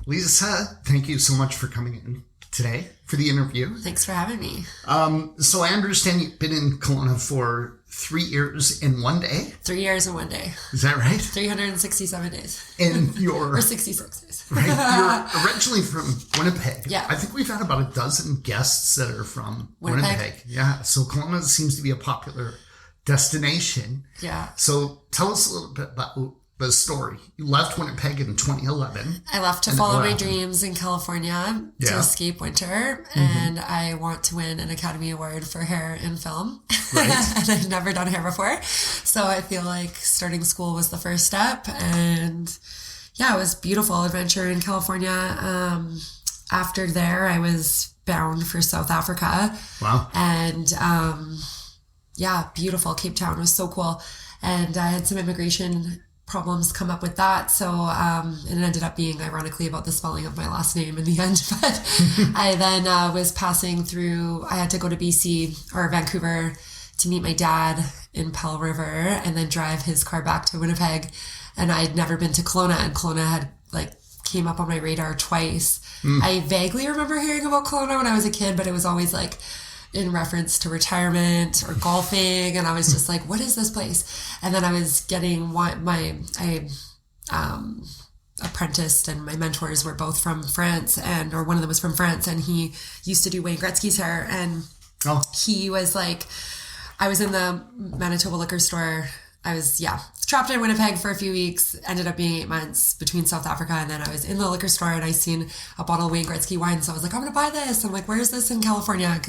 Lisa, thank you so much for coming in today for the interview. Thanks for having me. So I understand you've been in Kelowna for 3 years and 1 day? 3 years and 1 day. Is that right? 367 days. And you're... or 66 days. Right? You're originally from Winnipeg. Yeah. I think we've had about a dozen guests that are from Winnipeg. Yeah. So Kelowna seems to be a popular destination. Yeah. So tell us a little bit about the story. You left Winnipeg in 2011. I left to follow my dreams in California to escape winter, and I want to win an Academy Award for hair in film. Right. And I've never done hair before. So I feel like starting school was the first step, and yeah, it was beautiful adventure in California. After there, I was bound for South Africa. Wow. And yeah, beautiful. Cape Town was so cool. And I had some immigration problems come up with that. So it ended up being ironically about the spelling of my last name in the end. But I then was passing through, I had to go to BC or Vancouver to meet my dad in Pell River and then drive his car back to Winnipeg. And I'd never been to Kelowna, and Kelowna had came up on my radar twice. I vaguely remember hearing about Kelowna when I was a kid, but it was always in reference to retirement or golfing. And I was just like, what is this place? And then I was getting I apprenticed, and my mentors were both from France, or one of them was from France, and he used to do Wayne Gretzky's hair. And he was like, I was in the Manitoba liquor store. I was, trapped in Winnipeg for a few weeks, ended up being 8 months between South Africa, and then I was in the liquor store and I seen a bottle of Wayne Gretzky wine. So I was like, I'm going to buy this. I'm like, where is this in California?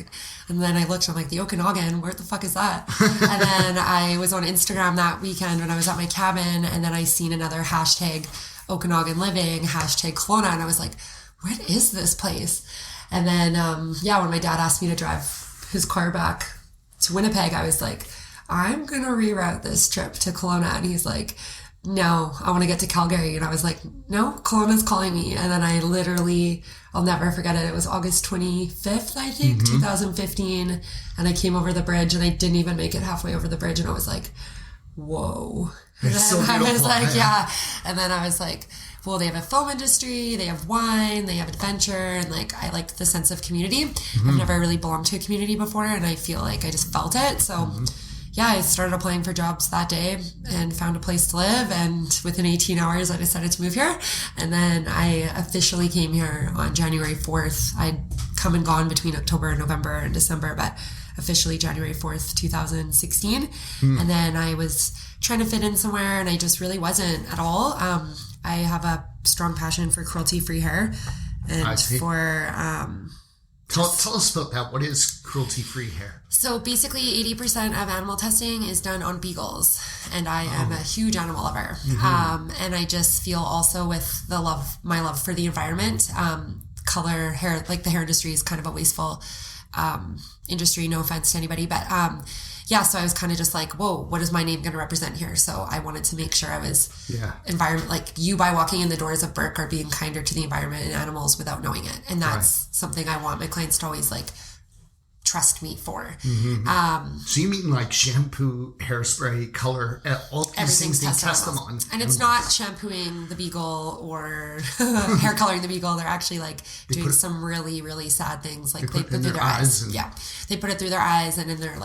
And then I looked, I'm like, the Okanagan, where the fuck is that? And then I was on Instagram that weekend when I was at my cabin, and then I seen another hashtag Okanagan living, hashtag Kelowna. And I was like, what is this place? And then, when my dad asked me to drive his car back to Winnipeg, I was like, I'm going to reroute this trip to Kelowna. And he's like, no, I want to get to Calgary. And I was like, no, Kelowna's calling me. And then I'll never forget it. It was August 25th, I think, 2015. And I came over the bridge, and I didn't even make it halfway over the bridge. And I was like, whoa. And then I was like, yeah. And then I was like, well, they have a film industry, they have wine, they have adventure, and I like the sense of community. I've never really belonged to a community before, and I feel like I just felt it. So I started applying for jobs that day and found a place to live. And within 18 hours, I decided to move here. And then I officially came here on January 4th. I'd come and gone between October, November, and December, but officially January 4th, 2016. And then I was trying to fit in somewhere, and I just really wasn't at all. I have a strong passion for cruelty-free hair and for... Tell us about that. What is cruelty-free hair? So basically 80% of animal testing is done on beagles, and I am a huge animal lover. And I just feel also with my love for the environment, color, hair, the hair industry is kind of a wasteful industry, no offense to anybody, but so I was kind of just like, whoa, what is my name going to represent here? So I wanted to make sure I was environment, you by walking in the doors of Burke are being kinder to the environment and animals without knowing it. And that's something I want my clients to always trust me for. So you mean shampoo, hairspray, color, all these things they test them on. And it's not shampooing the beagle or hair coloring the beagle. They're actually doing some really, really sad things. They put it through their eyes. They put it through their eyes and in their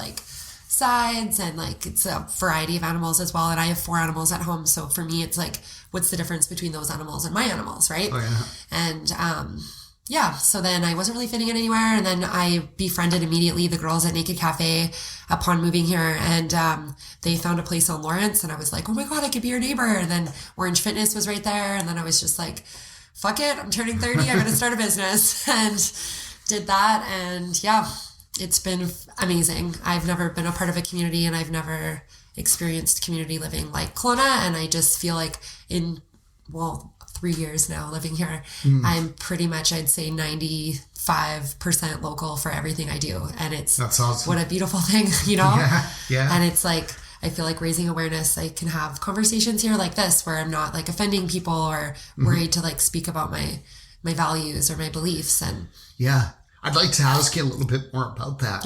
sides, and it's a variety of animals as well. And I have 4 animals at home. So for me, it's what's the difference between those animals and my animals, right? And so then I wasn't really fitting in anywhere. And then I befriended immediately the girls at Naked Cafe upon moving here. And they found a place on Lawrence. And I was like, oh my God, I could be your neighbor. And then Orange Fitness was right there. And then I was just like, fuck it, I'm turning 30. I'm going to start a business. And did that. And it's been amazing. I've never been a part of a community, and I've never experienced community living like Kelowna. And I just feel like in 3 years now living here, I'm pretty much, I'd say 95% local for everything I do. And that's awesome. What a beautiful thing, Yeah. And it's I feel like raising awareness, I can have conversations here like this where I'm not offending people or worried to speak about my values or my beliefs. And I'd like to ask you a little bit more about that,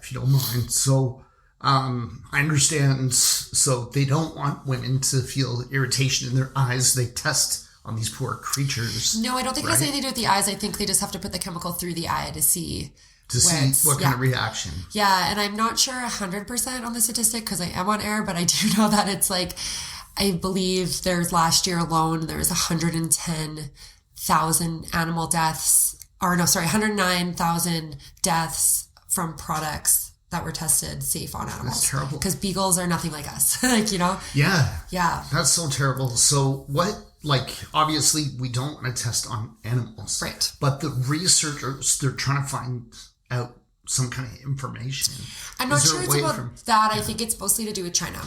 if you don't mind. So I understand, so they don't want women to feel irritation in their eyes. They test on these poor creatures. No, I don't think it has anything to do with the eyes. I think they just have to put the chemical through the eye to see what kind of reaction. Yeah, and I'm not sure 100% on the statistic because I am on air, but I do know that it's like, I believe there's last year alone, there was 110,000 animal deaths, 109,000 deaths from products that were tested safe on animals. That's terrible. Because beagles are nothing like us, like, you know? Yeah. Yeah. That's so terrible. So obviously we don't want to test on animals. Right. But the researchers, they're trying to find out some kind of information. I'm not sure it's about that. I think it's mostly to do with China.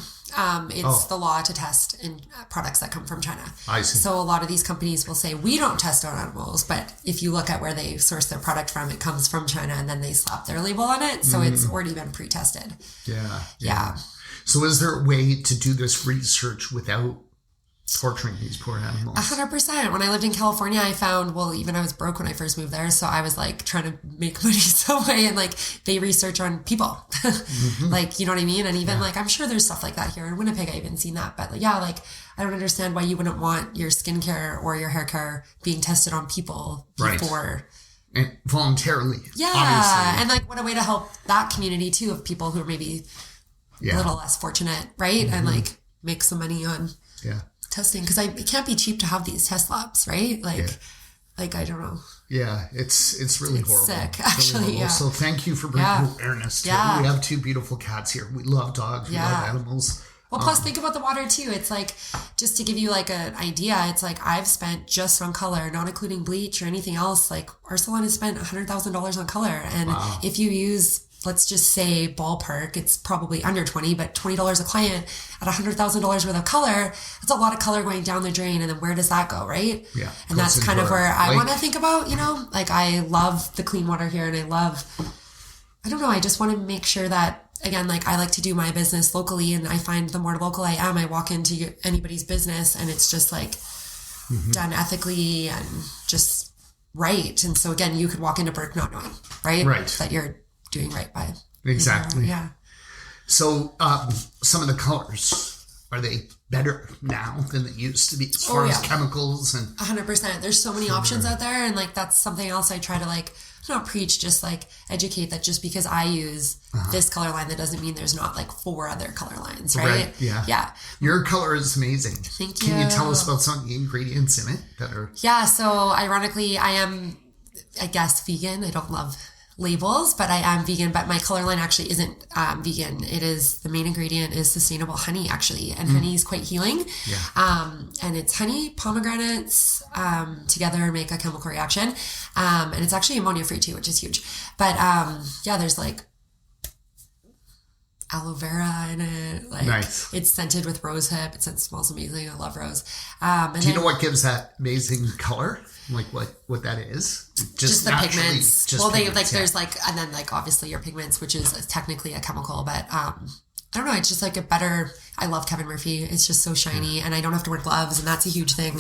It's the law to test in products that come from China. I see. So a lot of these companies will say, we don't test on animals, but if you look at where they source their product from, it comes from China, and then they slap their label on it. So it's already been pre-tested. Yeah. So is there a way to do this research without torturing these poor animals? 100%. When I lived in California, I found, even I was broke when I first moved there, so I was like trying to make money some way, and like they research on people. Like, you know what I mean? And even like, I'm sure there's stuff like that here in Winnipeg. I haven't seen that, but like, I don't understand why you wouldn't want your skincare or your hair care being tested on people before. And voluntarily. Yeah. Obviously. And like, what a way to help that community too, of people who are maybe a little less fortunate, right? And like make some money on testing, because it can't be cheap to have these test labs, right? Like I don't know. Yeah, it's really horrible. Sick, actually. Really so thank you for bringing awareness to it. We have 2 beautiful cats here. We love dogs. We love animals. Well, plus think about the water too. It's like, just to give you like an idea, it's like I've spent just on color, not including bleach or anything else. Like our salon has spent $100,000 on color, and if you use, let's just say ballpark, it's probably under 20, but $20 a client at $100,000 worth of color, that's a lot of color going down the drain. And then where does that go, right? Yeah. And that's kind of where I want to think about, you know, like I love the clean water here, and I just want to make sure that, again, like I like to do my business locally, and I find the more local I am, I walk into anybody's business and it's just like done ethically and just right. And so again, you could walk into Burke not knowing, right? That you're doing right by. Exactly. Yeah. So some of the colors, are they better now than they used to be as far as chemicals? And 100%. There's so many options out there, and like that's something else I try to like not preach, just like educate, that just because I use this color line, that doesn't mean there's not like 4 other color lines, right? Yeah. Your color is amazing. Thank you. Can you tell us about some of the ingredients in it that are? Yeah. So ironically, I am, I guess, vegan. I don't love labels, but I am vegan, but my color line actually isn't vegan. It is, the main ingredient is sustainable honey, actually, and honey is quite healing. And it's honey, pomegranates together make a chemical reaction, and it's actually ammonia free too, which is huge. But there's like aloe vera in it. Like, nice. It's scented with rose hip. It smells amazing. I love rose. Do you know what gives that amazing color? Like what that is? Just the pigments. There's like, and then like obviously your pigments, which is technically a chemical, but I don't know. It's just like I love Kevin Murphy. It's just so shiny, and I don't have to wear gloves, and that's a huge thing.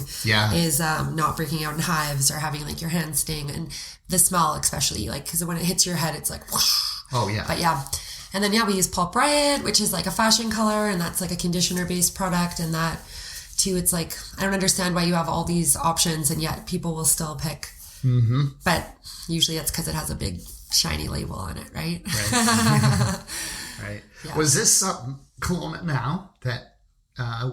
Is not breaking out in hives or having like your hands sting, and the smell especially, like, because when it hits your head, it's like whoosh. Oh yeah. But yeah. And then we use Pulp Riot, which is like a fashion color, and that's like a conditioner based product, and that too, it's like, I don't understand why you have all these options and yet people will still pick. But usually it's because it has a big shiny label on it, right? Right. Yeah. Was this Kelowna Now that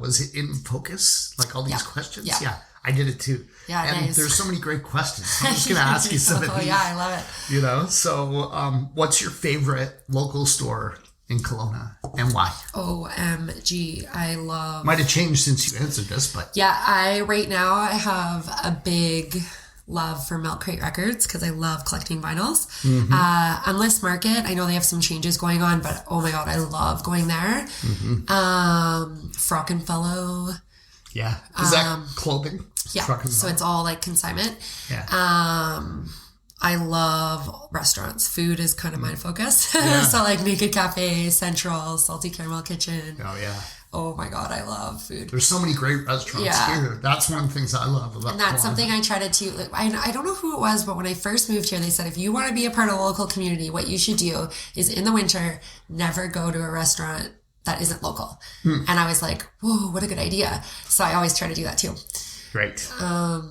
was it in focus? Like all these questions? Yeah. I did it too. Yeah, and nice. There's so many great questions. I'm just going to ask you some of these. Yeah, I love it. You know, so what's your favorite local store in Kelowna, and why? OMG, I love... Might have changed since you answered this, but... Yeah, right now I have a big love for Milk Crate Records because I love collecting vinyls. Unless Market, I know they have some changes going on, but oh my God, I love going there. Frock and Fellow. Yeah. Is that clothing? Yeah. So it's all like consignment. Yeah. I love restaurants. Food is kind of my focus. Yeah. So like Naked Cafe, Central, Salty Caramel Kitchen. Oh yeah. Oh my God, I love food. There's so many great restaurants here. That's one of the things I love about And that's something I try to do. Like, I don't know who it was, but when I first moved here, they said, if you want to be a part of the local community, what you should do is in the winter, never go to a restaurant that isn't local. And I was like, whoa, what a good idea. So I always try to do that too. Right. Yeah.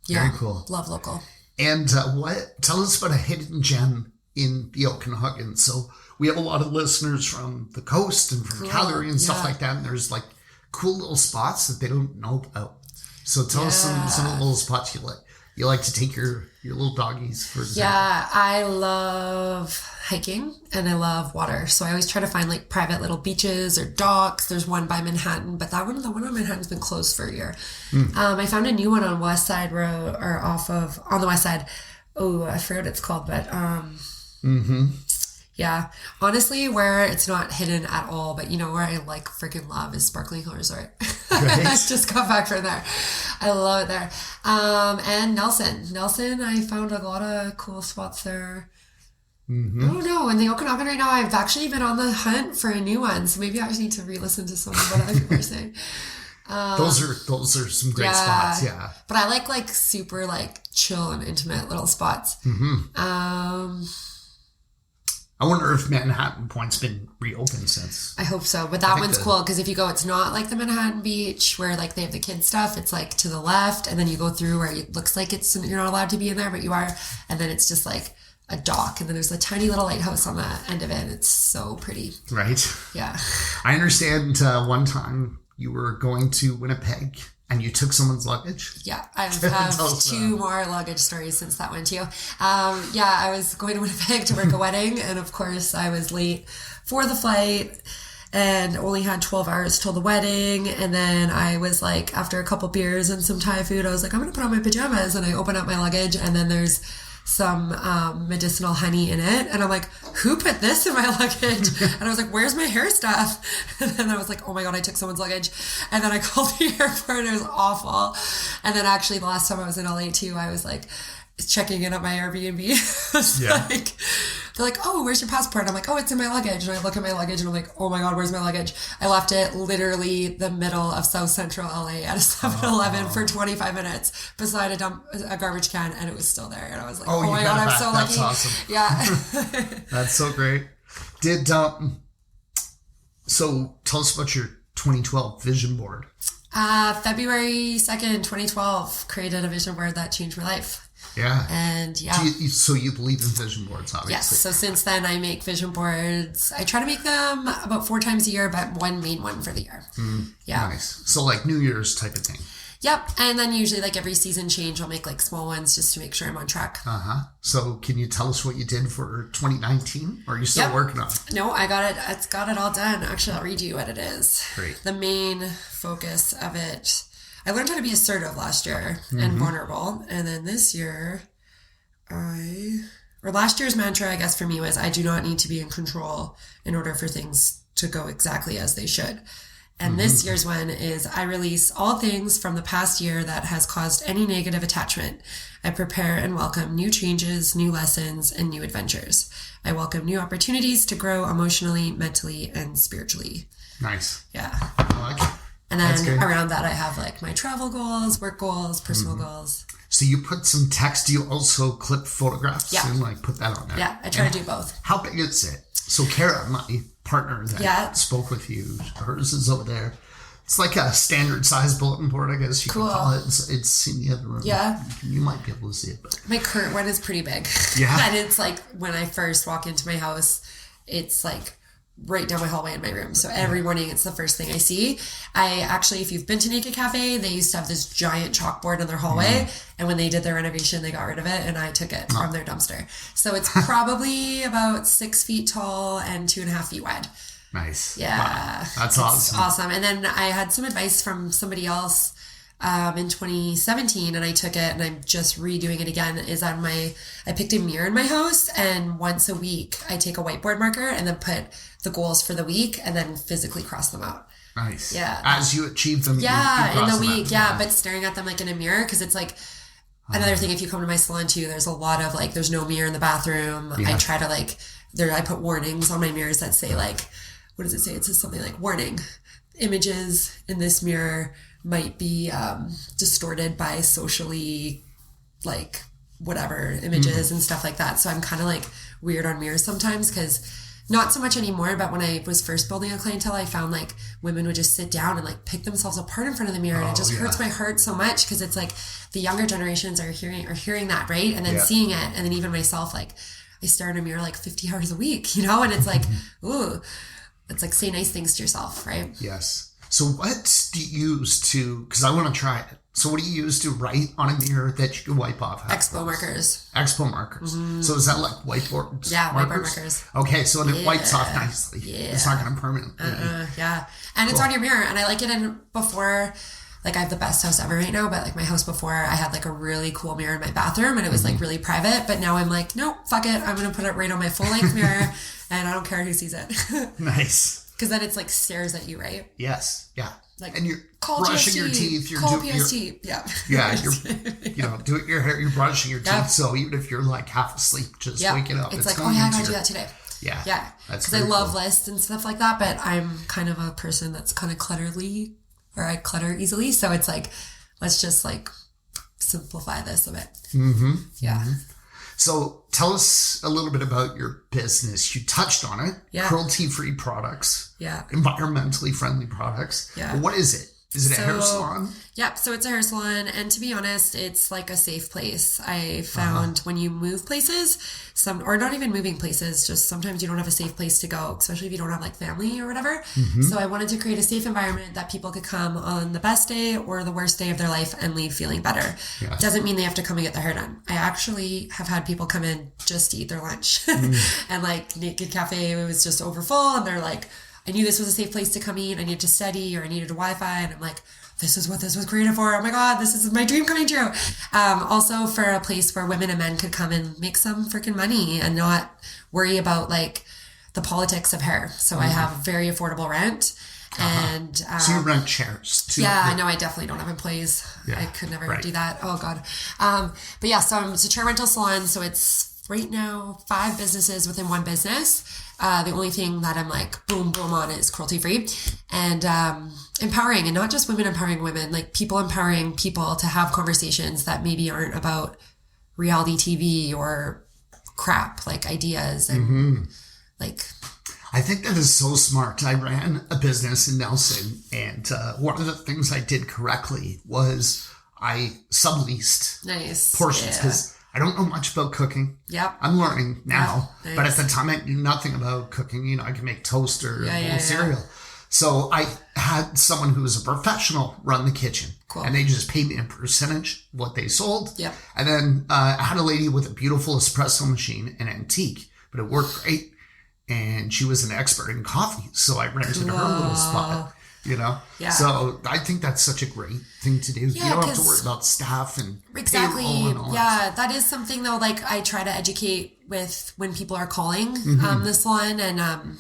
Very cool. Love local. And tell us about a hidden gem in the Okanagan. So we have a lot of listeners from the coast and from Calgary and stuff like that. And there's like cool little spots that they don't know about. So tell us some of the little spots you like. You like to take your little doggies, for example. Yeah, I love hiking and I love water. So I always try to find like private little beaches or docks. There's one by Manhattan, but the one on Manhattan's been closed for a year. I found a new one on West Side Road, or on the West Side. Oh, I forget what it's called, but yeah. Honestly, where it's not hidden at all, but you know where I like freaking love is Sparkling Hill Resort. Right. I just got back from there. I love it there. And Nelson, I found a lot of cool spots there. I don't know. In the Okanagan right now, I've actually been on the hunt for a new one, so maybe I just need to re-listen to some of what other people are saying. Those are some great spots. Yeah, but I like super like chill and intimate little spots. I wonder if Manhattan Point's been reopened since. I hope so, but that one's cool because if you go, it's not like the Manhattan Beach where like they have the kids stuff. It's like to the left, and then you go through where it looks like you're not allowed to be in there, but you are, and then it's just like a dock, and then there's a tiny little lighthouse on the end of it. And it's so pretty. Right. Yeah. I understand one time you were going to Winnipeg and you took someone's luggage. Yeah, I have two more luggage stories since that one too. I was going to Winnipeg to work a wedding, and of course I was late for the flight and only had 12 hours till the wedding. And then I was like, after a couple beers and some Thai food, I was like, I'm going to put on my pajamas, and I open up my luggage, and then there's some medicinal honey in it, and I'm like, who put this in my luggage? And I was like, where's my hair stuff? And then I was like, oh my god, I took someone's luggage. And then I called the airport, and it was awful. And then actually the last time I was in LA too, I was like checking in at my Airbnb. Like, they're like, oh, where's your passport? I'm like, oh, it's in my luggage. And I look at my luggage and I'm like, oh my god, where's my luggage? I left it literally the middle of South Central LA at a 7-Eleven for 25 minutes beside a garbage can, and it was still there. And I was like, oh my god, I'm so lucky. That's awesome. Yeah. That's so great. So tell us about your 2012 vision board. February 2nd, 2012, created a vision board that changed my life. Yeah. And yeah. So you believe in vision boards, obviously. Yes. So since then I make vision boards. I try to make them about 4 times a year, but one main one for the year. Yeah. Nice. So like New Year's type of thing. Yep. And then usually like every season change, I'll make like small ones just to make sure I'm on track. So can you tell us what you did for 2019? Or are you still working on it? No, I got it. It's got it all done. Actually, I'll read you what it is. Great. The main focus of it. I learned how to be assertive last year and vulnerable. And then this year, last year's mantra, I guess, for me was, I do not need to be in control in order for things to go exactly as they should. And this year's one is, I release all things from the past year that has caused any negative attachment. I prepare and welcome new changes, new lessons, and new adventures. I welcome new opportunities to grow emotionally, mentally, and spiritually. Nice. Yeah. I like it. And then around that, I have like my travel goals, work goals, personal goals. So you put some text. Do you also clip photographs and like put that on there? Yeah, I try to do both. How big is it? So Kara, my partner that spoke with you, hers is over there. It's like a standard size bulletin board, I guess you can call it. It's in the other room. Yeah. You might be able to see it. But my current one is pretty big. Yeah. And it's like when I first walk into my house, it's like right down my hallway in my room. So every morning it's the first thing I see. I actually, if you've been to Naked Cafe, they used to have this giant chalkboard in their hallway. And when they did their renovation, they got rid of it and I took it from their dumpster. So it's probably about 6 feet tall and 2.5 feet wide. Nice. Yeah. Wow. That's awesome. Awesome. And then I had some advice from somebody else in 2017 and I took it and I'm just redoing it again. I picked a mirror in my house and once a week I take a whiteboard marker and then put the goals for the week and then physically cross them out. Nice. Yeah. As you achieve them. Yeah, in the week. Yeah. But staring at them like in a mirror, because it's like another thing, if you come to my salon too, there's a lot of like, there's no mirror in the bathroom. I try to like, I put warnings on my mirrors that say like, what does it say? It says something like, warning, images in this mirror might be distorted by socially like whatever images and stuff like that. So I'm kind of like weird on mirrors sometimes because Not so much anymore, but when I was first building a clientele, I found like women would just sit down and like pick themselves apart in front of the mirror. And it just hurts my heart so much because it's like the younger generations are hearing that, right? And then seeing it. And then even myself, like I stare in a mirror like 50 hours a week, you know? And it's like, ooh, it's like say nice things to yourself, right? Yes. So what do you use to, because I want to try it. So what do you use to write on a mirror that you can wipe off? Expo markers. Expo markers. Mm-hmm. So is that like whiteboard? Yeah, whiteboard markers. Okay, so it wipes off nicely. Yeah. It's not going to permanently. Yeah. And it's on your mirror. And I like it in before, like I have the best house ever right now, but like my house before I had like a really cool mirror in my bathroom and it was like really private. But now I'm like, no, fuck it. I'm going to put it right on my full length mirror and I don't care who sees it. Nice. Because then it's like stares at you, right? Yes. Yeah. Like, and you're call brushing PST, your teeth. You're call PST. Yeah. Yeah. You're, doing your hair. You're brushing your teeth. So even if you're like half asleep, just waking up, it's like, oh yeah, I gotta do that today. Yeah. Yeah. Because I love lists and stuff like that, but I'm kind of a person that's kind of clutterly, or I clutter easily. So it's like, let's just like simplify this a bit. Mm-hmm. Yeah. Mm-hmm. So tell us a little bit about your business. You touched on it. Yeah. Cruelty-free products. Yeah. Environmentally friendly products. Yeah. What is it? Is it a hair salon? Yeah, so it's a hair salon. And to be honest, it's like a safe place. I found when you move places, or not even moving places, just sometimes you don't have a safe place to go, especially if you don't have like family or whatever. Mm-hmm. So I wanted to create a safe environment that people could come on the best day or the worst day of their life and leave feeling better. Yeah. Doesn't mean they have to come and get their hair done. I actually have had people come in just to eat their lunch. And like Naked Cafe, it was just over full and they're like, I knew this was a safe place to come eat. I needed to study or I needed a Wi-Fi. And I'm like, this is what this was created for. Oh my God, this is my dream coming true. Also for a place where women and men could come and make some freaking money and not worry about like the politics of hair. So I have very affordable rent. And so you rent chairs too. Yeah, no, I definitely don't have employees. I could never do that. Oh God. But yeah, so it's a chair rental salon. So it's right now 5 businesses within one business. The only thing that I'm like boom on is cruelty free and empowering, and not just women empowering women, like people empowering people to have conversations that maybe aren't about reality TV or crap, like ideas and like. I think that is so smart. I ran a business in Nelson, and one of the things I did correctly was I subleased portions because I don't know much about cooking. Yep. I'm learning now. Yep. Nice. But at the time, I knew nothing about cooking. I can make toast or cereal. So I had someone who was a professional run the kitchen. Cool. And they just paid me a percentage of what they sold. Yep. And then I had a lady with a beautiful espresso machine, an antique, but it worked great. And she was an expert in coffee. So I rented her little spot. Yeah. So I think that's such a great thing to do. Yeah, you don't have to worry about staff and exactly. And all that is something though. Like I try to educate with when people are calling the salon, and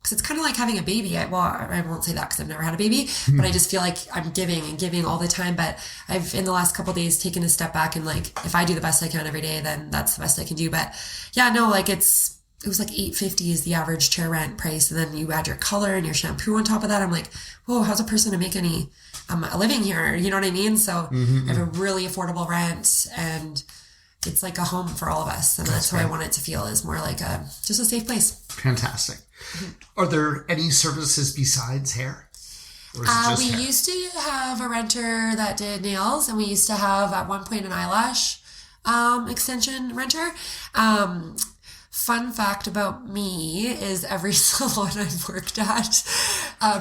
because it's kind of like having a baby. I won't say that because I've never had a baby, but I just feel like I'm giving all the time. But I've in the last couple of days taken a step back and like if I do the best I can every day, then that's the best I can do. But yeah, no, like it was like $850 is the average chair rent price. And then you add your color and your shampoo on top of that. I'm like, whoa, how's a person to make any a living here? You know what I mean? So I have a really affordable rent and it's like a home for all of us. And that's what I want it to feel is more like just a safe place. Fantastic. Are there any services besides hair? We used to have a renter that did nails, and we used to have at one point an eyelash extension renter. Fun fact about me is every salon I've worked at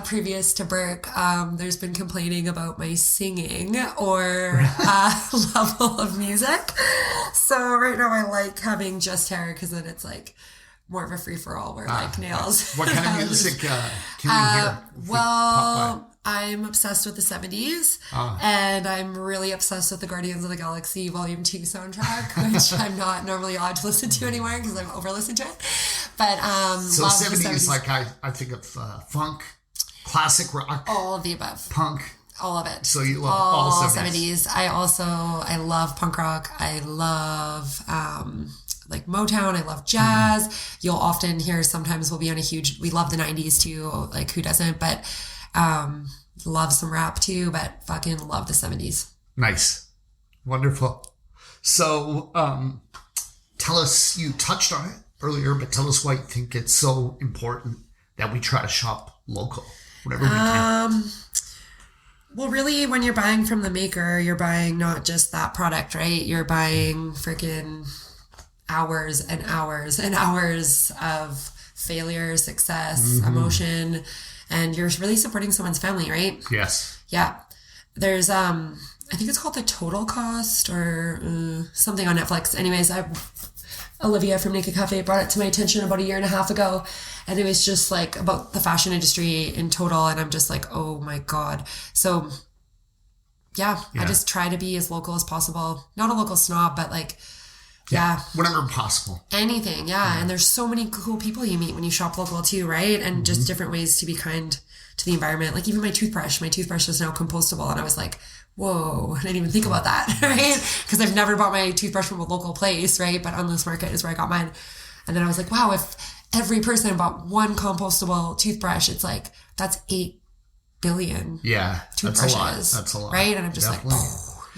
previous to Burke, there's been complaining about my singing or level of music. So right now I like having just hair because then it's like more of a free-for-all where like nails. What kind of music can we hear? Well, I'm obsessed with the 70s and I'm really obsessed with the Guardians of the Galaxy Volume 2 soundtrack, which I'm not normally allowed to listen to anymore because I've over-listened to it. But so 70s, like I think of funk, classic rock. All of the above. Punk. All of it. So you love all 70s. I love punk rock. I love like Motown. I love jazz. You'll often hear sometimes we'll be on we love the 90s too. Like who doesn't? But love some rap too, but fucking love the 70s. Nice. Wonderful. So tell us, you touched on it, earlier, but tell us why you think it's so important that we try to shop local, whatever we can. Well, really, when you're buying from the maker, you're buying not just that product, right? You're buying freaking hours and hours and hours of failure, success, emotion, and you're really supporting someone's family, right? Yes. Yeah. There's, I think it's called The Total Cost or something on Netflix. Anyways, Olivia from Naked Cafe brought it to my attention about a year and a half ago. And it was just like about the fashion industry in total. And I'm just like, oh my God. So yeah, I just try to be as local as possible. Not a local snob, but like, whenever possible. Anything. Yeah. And there's so many cool people you meet when you shop local too, right? And just different ways to be kind to the environment. Like even my toothbrush is now compostable. And I was like, whoa, I didn't even think about that, right? Because I've never bought my toothbrush from a local place, right? But Endless Market is where I got mine. And then I was like, wow, if every person bought one compostable toothbrush, it's like, that's 8 billion toothbrushes. That's a lot. Right? And I'm just like,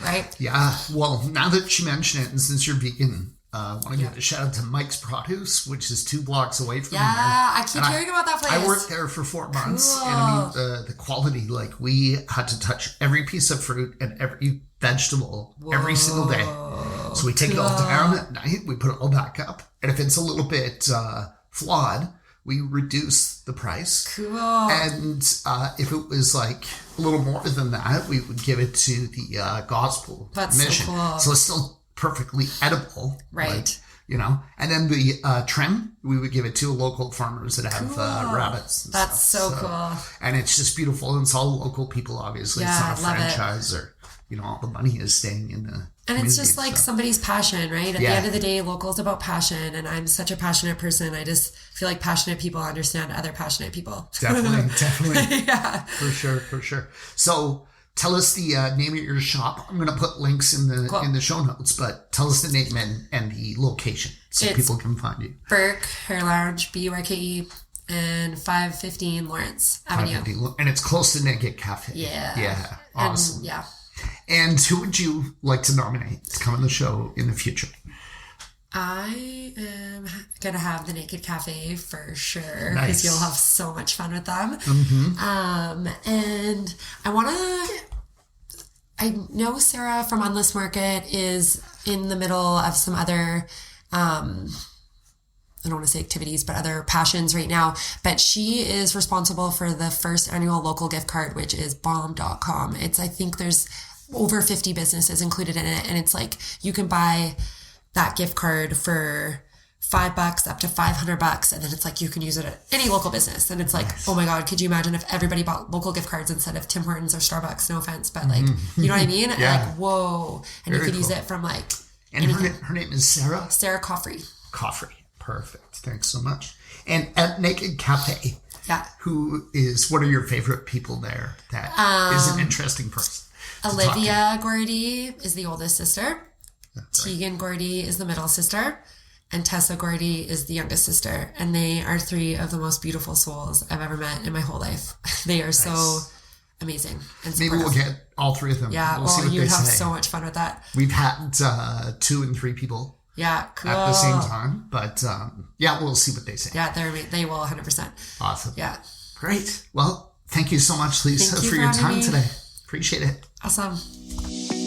right? Yeah. Well, now that you mention it, and since you're vegan, I want to give a shout out to Mike's Produce, which is 2 blocks away from me. Yeah, I keep hearing about that place. I worked there for 4 months, Cool. and I mean, the quality, like we had to touch every piece of fruit and every vegetable every single day. So we take it all down at night, we put it all back up, and if it's a little bit flawed, we reduce the price. Cool. And if it was like a little more than that, we would give it to the gospel mission. So cool. So it's still perfectly edible. Right. Like, you know, and then the trim, we would give it to local farmers that have rabbits. And That's stuff. so cool. And it's just beautiful. And it's all local people, obviously. Yeah, it's not a franchise or, you know, all the money is staying in the And it's just like somebody's passion, right? At the end of the day, local is about passion. And I'm such a passionate person. I just feel like passionate people understand other passionate people. Definitely. Yeah. For sure. So tell us the name of your shop. I'm going to put links in the show notes, but tell us the name and the location so people can find you. Burke Hair Lounge, Burke, and 515 Lawrence Avenue. And it's close to Naked Cafe. Yeah. Yeah. Awesome. And, yeah. And who would you like to nominate to come on the show in the future? I am going to have the Naked Cafe for sure. Nice. Because you'll have so much fun with them. And I know Sarah from Endless Market is in the middle of some other, I don't want to say activities, but other passions right now. But she is responsible for the first annual local gift card, which is bomb.com. I think there's over 50 businesses included in it. And it's like, you can buy that gift card for $5 up to $500. And then it's like, you can use it at any local business. And it's like, oh my God, could you imagine if everybody bought local gift cards instead of Tim Hortons or Starbucks? No offense, but like, you know what I mean? Yeah. Like, whoa. And you could use it from like, and her name is Sarah? Sarah Coffrey. Perfect. Thanks so much. And at Naked Cafe, yeah, what are your favorite people there that is an interesting person? Olivia Gordy is the oldest sister. Tegan Gordy is the middle sister. And Tessa Gordy is the youngest sister. And they are 3 of the most beautiful souls I've ever met in my whole life. They are so amazing and supportive. Maybe we'll get all 3 of them. Yeah, we'll see what you'd they have say. so much fun with that. We've had 2 and 3 people at the same time. But we'll see what they say. Yeah, they will 100%. Awesome. Yeah. Great. Well, thank you so much, Lisa, for your time today. Appreciate it. Awesome.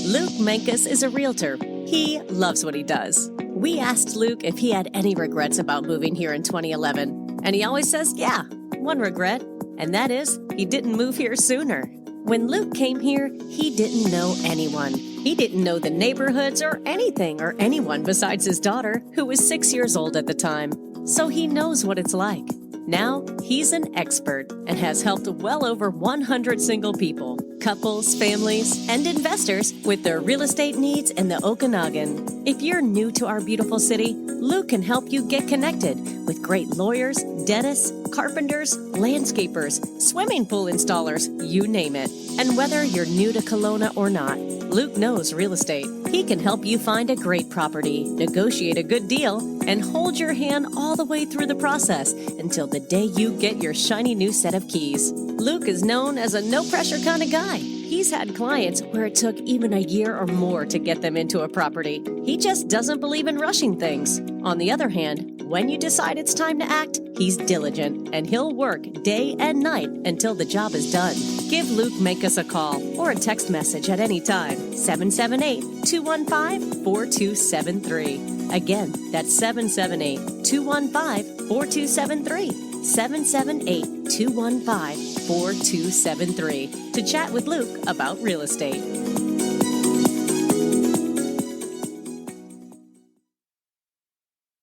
Luke Mankus is a realtor. He loves what he does. We asked Luke if he had any regrets about moving here in 2011. And he always says, yeah, one regret. And that is he didn't move here sooner. When Luke came here, he didn't know anyone. He didn't know the neighborhoods or anything or anyone besides his daughter, who was 6 years old at the time. So he knows what it's like. Now, he's an expert and has helped well over 100 single people, couples, families, and investors with their real estate needs in the Okanagan. If you're new to our beautiful city, Luke can help you get connected with great lawyers, dentists, carpenters, landscapers, swimming pool installers, you name it. And whether you're new to Kelowna or not, Luke knows real estate. He can help you find a great property, negotiate a good deal, and hold your hand all the way through the process until the day you get your shiny new set of keys. Luke is known as a no-pressure kind of guy. He's had clients where it took even a year or more to get them into a property. He just doesn't believe in rushing things. On the other hand, When you decide it's time to act, he's diligent, and he'll work day and night until the job is done. Give Luke Mankus a call or a text message at any time. 778-215-4273. Again, that's 778-215-4273. 778-215-4273 to chat with Luke about real estate.